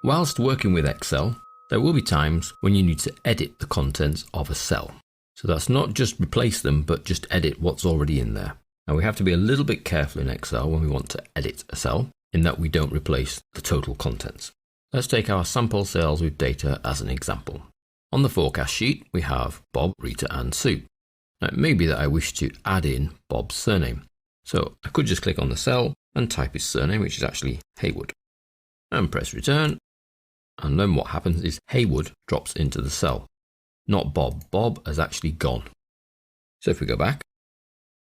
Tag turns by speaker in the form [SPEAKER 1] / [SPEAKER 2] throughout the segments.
[SPEAKER 1] Whilst working with Excel, there will be times when you need to edit the contents of a cell. So that's not just replace them, but just edit what's already in there. Now we have to be a little bit careful in Excel when we want to edit a cell, in that we don't replace the total contents. Let's take our sample cells with data as an example. On the forecast sheet, we have Bob, Rita and Sue. Now it may be that I wish to add in Bob's surname. So I could just click on the cell and type his surname, which is actually Haywood, and press return. And then what happens is Haywood drops into the cell, not Bob. Bob has actually gone. So if we go back,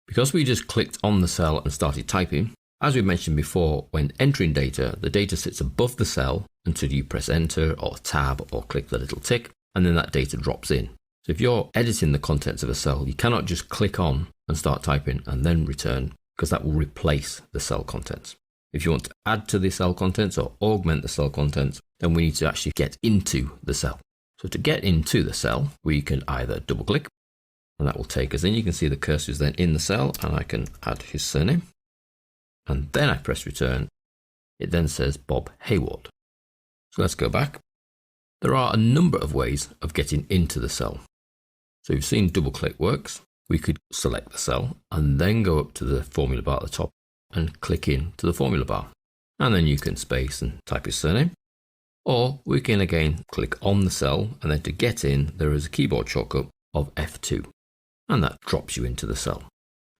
[SPEAKER 1] because we just clicked on the cell and started typing, as we mentioned before, when entering data, the data sits above the cell until you press enter or tab or click the little tick, and then that data drops in. So if you're editing the contents of a cell, you cannot just click on and start typing and then return, because that will replace the cell contents. If you want to add to the cell contents or augment the cell contents, then we need to actually get into the cell. So to get into the cell, we can either double click, and that will take us in. You can see the cursor is then in the cell, and I can add his surname. And then I press return. It then says Bob Haywood. So let's go back. There are a number of ways of getting into the cell. So you've seen double click works. We could select the cell and then go up to the formula bar at the top and click in to the formula bar. And then you can space and type his surname. Or we can again click on the cell, and then to get in, there is a keyboard shortcut of F2. And that drops you into the cell.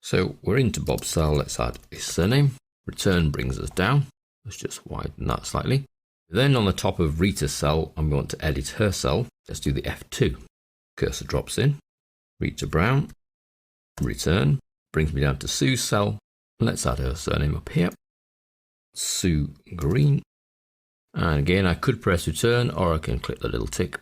[SPEAKER 1] So we're into Bob's cell. Let's add his surname. Return brings us down. Let's just widen that slightly. Then on the top of Rita's cell, I'm going to edit her cell. Let's do the F2. Cursor drops in. Rita Brown. Return. Brings me down to Sue's cell. Let's add her surname up here. Sue Green. And again, I could press return, or I can click the little tick.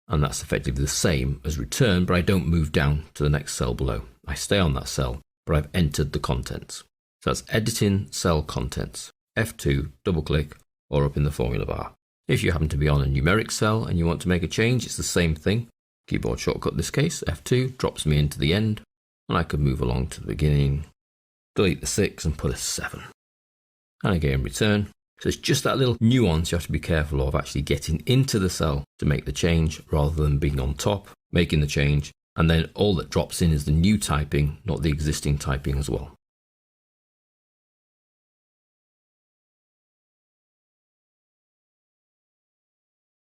[SPEAKER 1] And that's effectively the same as return, but I don't move down to the next cell below. I stay on that cell, but I've entered the contents. So that's editing cell contents. F2, double click, or up in the formula bar. If you happen to be on a numeric cell and you want to make a change, it's the same thing. Keyboard shortcut in this case, F2, drops me into the end, and I could move along to the beginning, delete the 6 and put a 7. And again, return. So it's just that little nuance you have to be careful of, actually getting into the cell to make the change rather than being on top, making the change, and then all that drops in is the new typing, not the existing typing as well.